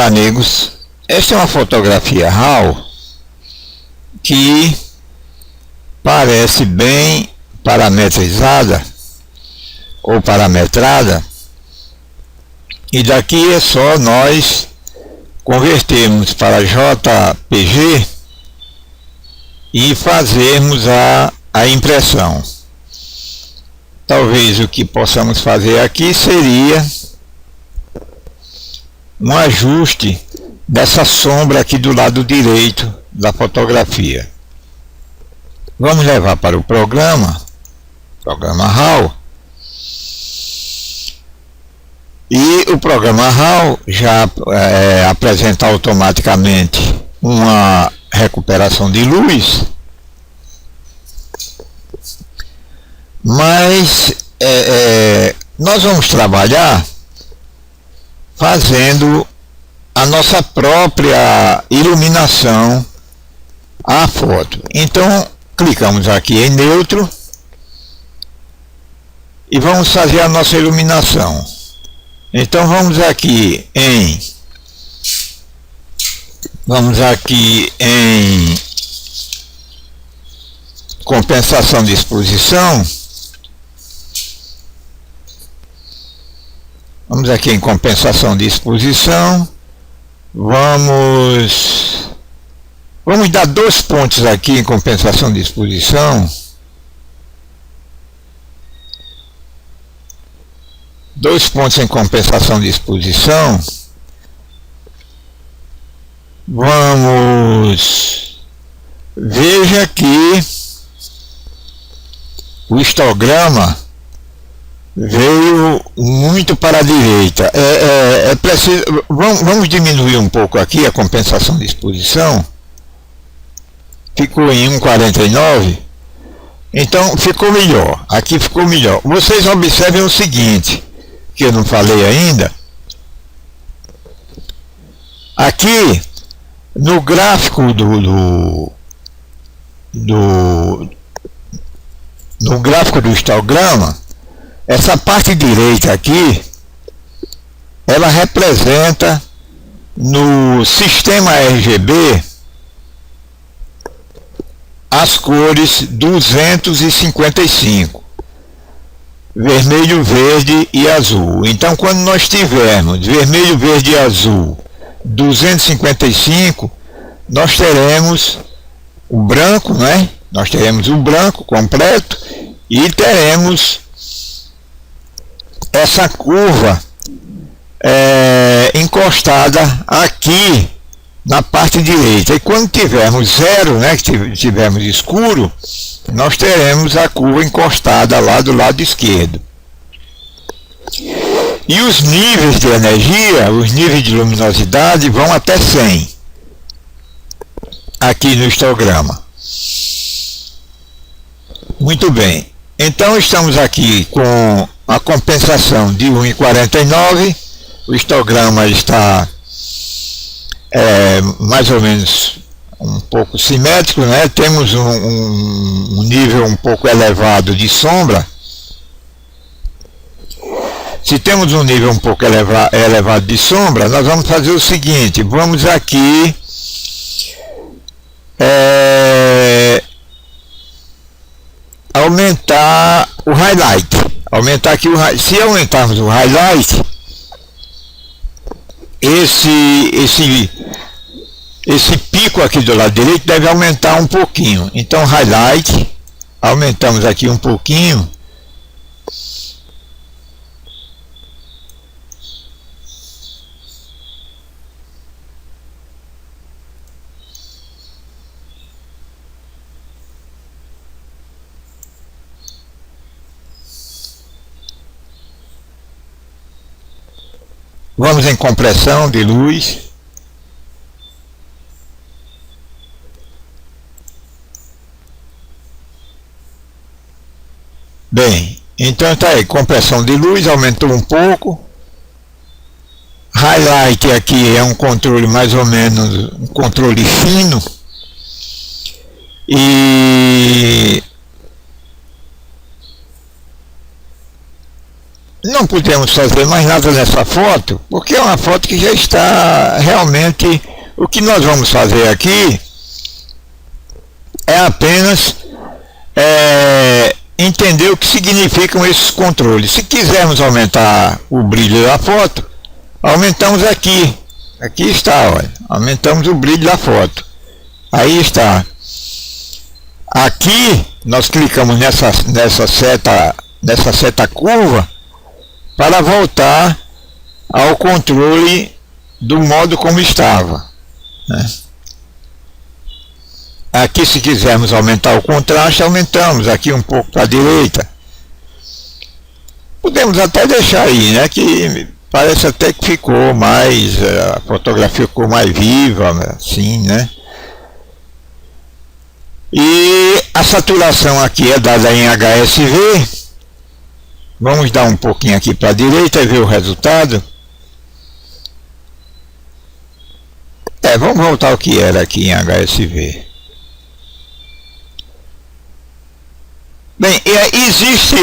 Olá, amigos. Esta é uma fotografia RAW que parece bem parametrizada ou parametrada, e daqui é só nós convertermos para JPG e fazermos a impressão. Talvez o que possamos fazer aqui seria um ajuste dessa sombra aqui do lado direito da fotografia. Vamos levar para o programa RAW, e o programa RAW já apresenta automaticamente uma recuperação de luz, mas nós vamos trabalhar fazendo a nossa própria iluminação à foto. Então clicamos aqui em neutro e vamos fazer a nossa iluminação. Então vamos aqui em compensação de exposição. Vamos aqui em compensação de exposição. Vamos dar 2 pontos aqui em compensação de exposição. 2 pontos em compensação de exposição. Veja que o histograma veio muito para a direita. Preciso, vamos diminuir um pouco aqui a compensação de exposição. Ficou em 1,49. Então ficou melhor. Aqui ficou melhor. Vocês observem o seguinte, que eu não falei ainda. Aqui no gráfico no gráfico do histograma, essa parte direita aqui, ela representa no sistema RGB as cores 255, vermelho, verde e azul. Então quando nós tivermos vermelho, verde e azul 255, nós teremos o branco, né? Nós teremos o branco completo e teremos essa curva encostada aqui na parte direita. E quando tivermos zero, né, que tivermos escuro, nós teremos a curva encostada lá do lado esquerdo. E os níveis de energia, os níveis de luminosidade vão até 100 aqui no histograma. Muito bem. Então estamos aqui com a compensação de 1,49. O histograma está mais ou menos um pouco simétrico, né? Temos um nível um pouco elevado de sombra. Se temos um nível um pouco elevado de sombra, nós vamos fazer o seguinte: vamos aqui aumentar o highlight. Se aumentarmos o highlight, esse pico aqui do lado direito deve aumentar um pouquinho. Então highlight, aumentamos aqui um pouquinho. Vamos em compressão de luz. Bem, então tá aí, compressão de luz aumentou um pouco. Highlight aqui é um controle mais ou menos, um controle fino. E não podemos fazer mais nada nessa foto, porque é uma foto que já está realmente... O que nós vamos fazer aqui é apenas entender o que significam esses controles. Se quisermos aumentar o brilho da foto, aumentamos aqui. Aqui está, olha. Aumentamos o brilho da foto. Aí está. Aqui nós clicamos nessa seta curva para voltar ao controle do modo como estava, né? Aqui, se quisermos aumentar o contraste, aumentamos aqui um pouco para a direita. Podemos até deixar aí, né, que parece até que ficou mais, a fotografia ficou mais viva, assim, né? E a saturação aqui é dada em HSV. Vamos dar um pouquinho aqui para a direita e ver o resultado. Vamos voltar ao que era aqui em HSV. Bem, existe,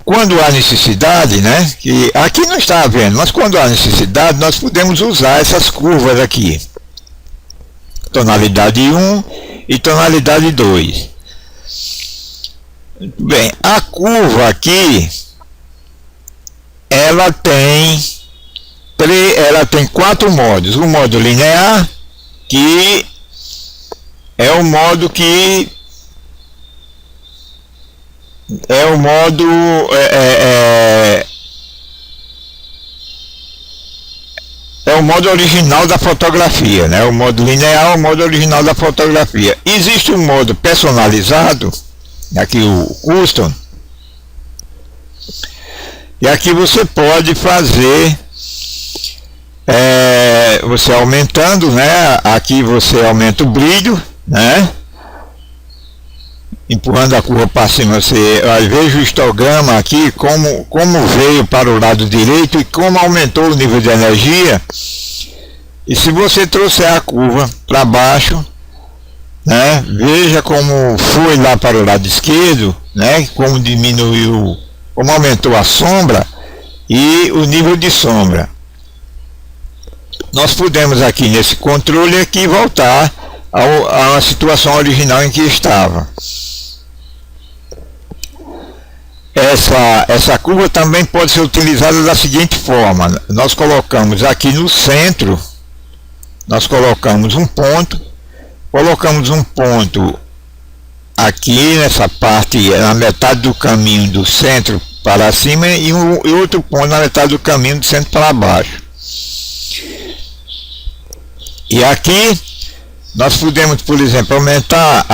quando há necessidade, né, que aqui não está havendo, mas quando há necessidade, nós podemos usar essas curvas aqui. Tonalidade 1 e tonalidade 2. Bem, a curva aqui, ela tem 4 modos. O modo linear, que é o modo que é o modo o modo original da fotografia, né? O modo linear é o modo original da fotografia. Existe um modo personalizado, aqui o custom, e aqui você pode fazer você aumentando, né? Aqui você aumenta o brilho, né? Empurrando a curva para cima, você veja o histograma aqui, como veio para o lado direito e como aumentou o nível de energia. E se você trouxer a curva para baixo, né, veja como foi lá para o lado esquerdo, né, como diminuiu, como aumentou a sombra e o nível de sombra. Nós podemos aqui nesse controle aqui voltar à situação original em que estava. Essa curva também pode ser utilizada da seguinte forma: nós colocamos aqui no centro, nós colocamos um ponto aqui nessa parte, na metade do caminho do centro para cima, e outro ponto na metade do caminho do centro para baixo. E aqui nós podemos, por exemplo, aumentar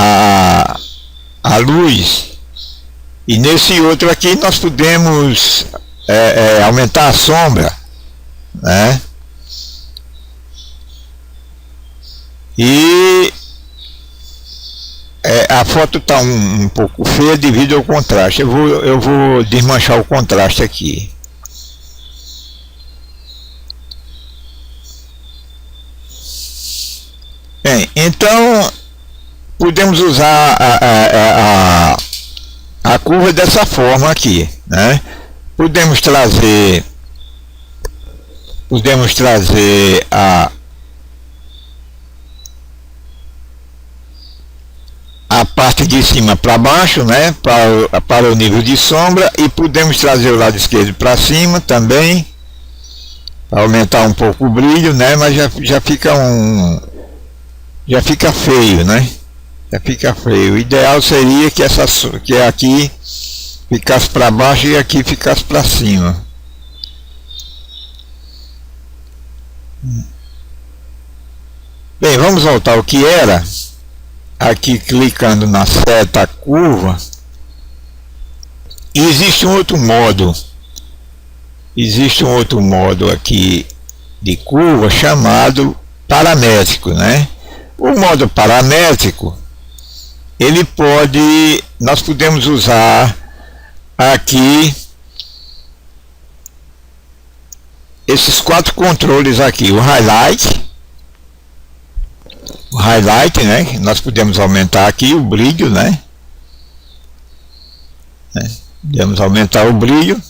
a luz. E nesse outro aqui nós podemos aumentar a sombra, né? E a foto está um pouco feia devido ao contraste. Eu vou desmanchar o contraste aqui. Bem, então podemos usar a curva dessa forma aqui, né? Podemos trazer a parte de cima para baixo, né? Para o nível de sombra, e podemos trazer o lado esquerdo para cima também, para aumentar um pouco o brilho, né? Mas já fica feio, né? Já fica feio. O ideal seria que aqui ficasse para baixo e aqui ficasse para cima. Bem, vamos voltar ao que era. Aqui, clicando na seta curva, e existe um outro modo aqui de curva chamado paramétrico, né? O modo paramétrico, nós podemos usar aqui esses 4 controles aqui: o highlight, né? Nós podemos aumentar aqui o brilho, né? Podemos aumentar o brilho.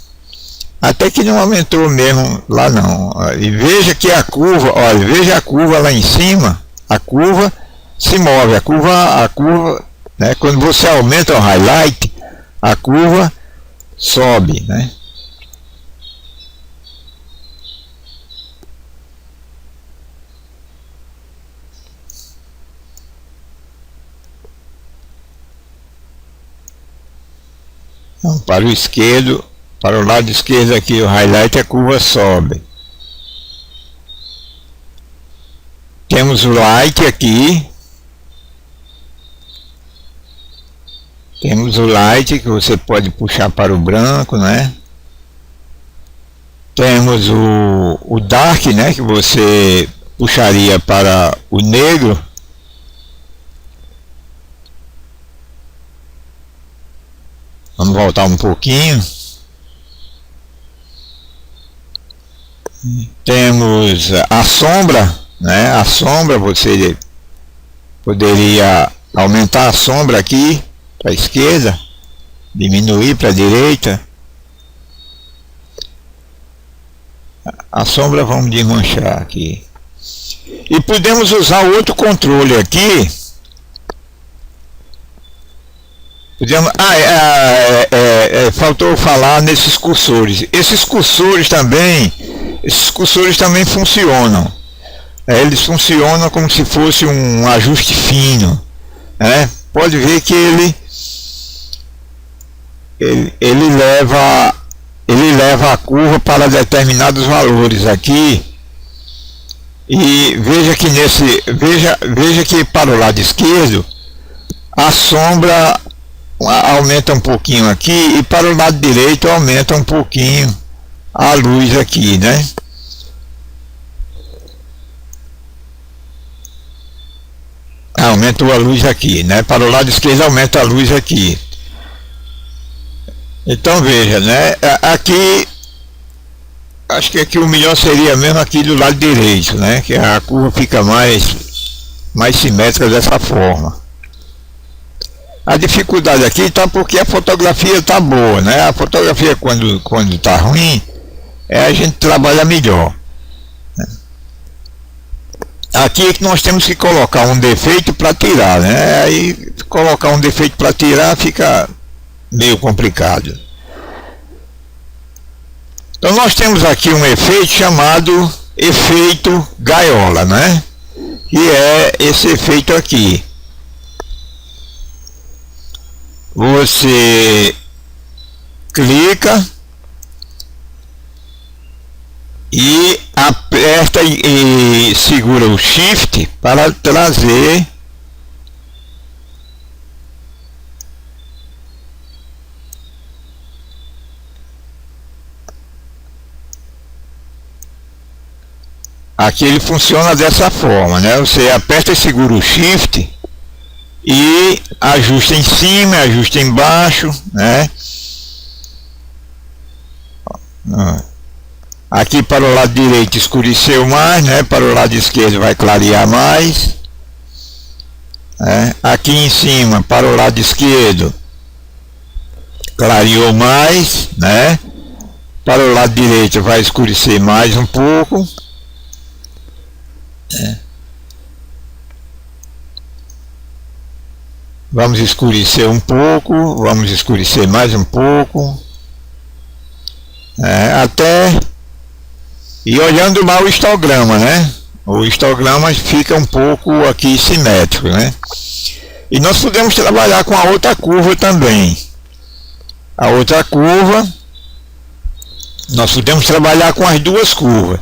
Até que não aumentou mesmo lá não. E veja que a curva, olha, veja a curva lá em cima, a curva se move, a curva, né, quando você aumenta o highlight, a curva sobe, né? Então, para o esquerdo, para o lado esquerdo aqui, o highlight, a curva sobe. Temos o light aqui. Temos o light que você pode puxar para o branco, né? Temos o dark, né? Que você puxaria para o negro. Vamos voltar um pouquinho. Temos a sombra, né? A sombra, você poderia aumentar a sombra aqui para a esquerda, diminuir para a direita. A sombra vamos desmanchar aqui. E podemos usar outro controle aqui. Faltou falar nesses cursores. Esses cursores também funcionam. Eles funcionam como se fosse um ajuste fino, né? Pode ver que ele leva a curva para determinados valores aqui. E veja que veja que para o lado esquerdo a sombra aumenta um pouquinho aqui, e para o lado direito aumenta um pouquinho a luz aqui, né? Aumentou a luz aqui, né? Para o lado esquerdo aumenta a luz aqui. Então veja, né? Aqui, acho que aqui o melhor seria mesmo aqui do lado direito, né? Que a curva fica mais simétrica dessa forma. A dificuldade aqui está porque a fotografia está boa, né? A fotografia quando está ruim, a gente trabalha melhor. Aqui é que nós temos que colocar um defeito para tirar, né? Aí colocar um defeito para tirar fica meio complicado. Então nós temos aqui um efeito chamado efeito gaiola, né? Que é esse efeito aqui. Você clica e aperta e segura o Shift para trazer aqui. Ele funciona dessa forma, né? Você aperta e segura o Shift e ajusta em cima, ajusta embaixo, né? Aqui para o lado direito escureceu mais, né? Para o lado esquerdo vai clarear mais, né? Aqui em cima para o lado esquerdo clareou mais, né? Para o lado direito vai escurecer mais um pouco, né? Vamos escurecer um pouco, vamos escurecer mais um pouco, até e olhando lá o histograma, né? O histograma fica um pouco aqui simétrico, né? E nós podemos trabalhar com a outra curva também. A outra curva, nós podemos trabalhar com as duas curvas.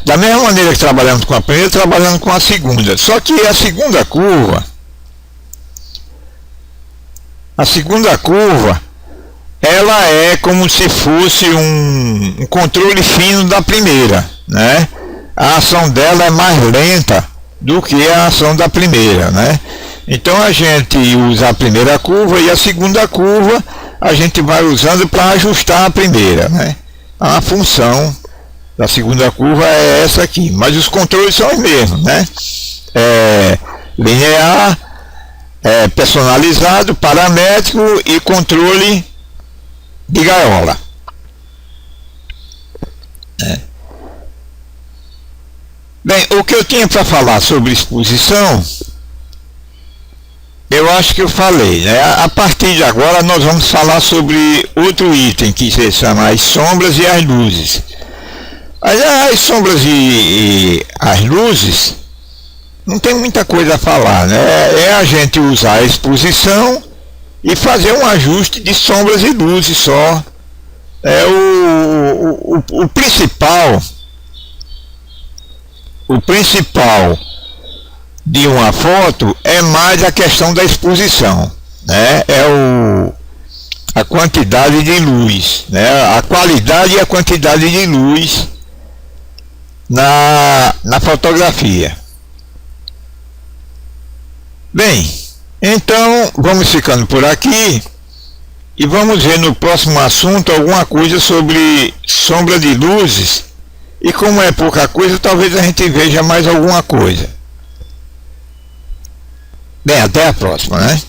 Da mesma maneira que trabalhamos com a primeira, trabalhando com a segunda. Só que a segunda curva, ela é como se fosse um controle fino da primeira, né? A ação dela é mais lenta do que a ação da primeira, né? Então a gente usa a primeira curva e a segunda curva a gente vai usando para ajustar a primeira, né? A função da segunda curva é essa aqui, mas os controles são os mesmos, né? Linear, personalizado, paramétrico e controle de gaiola. o que eu tinha para falar sobre exposição, eu acho que eu falei, né? A partir de agora nós vamos falar sobre outro item que se chama as sombras e as luzes. As sombras e as luzes não tem muita coisa a falar, né? É a gente usar a exposição e fazer um ajuste de sombras e luzes só. O principal de uma foto é mais a questão da exposição, né? A quantidade de luz, né? A qualidade e a quantidade de luz na fotografia. Bem, então vamos ficando por aqui e vamos ver no próximo assunto alguma coisa sobre sombra de luzes, e como é pouca coisa, talvez a gente veja mais alguma coisa. Bem, até a próxima, né?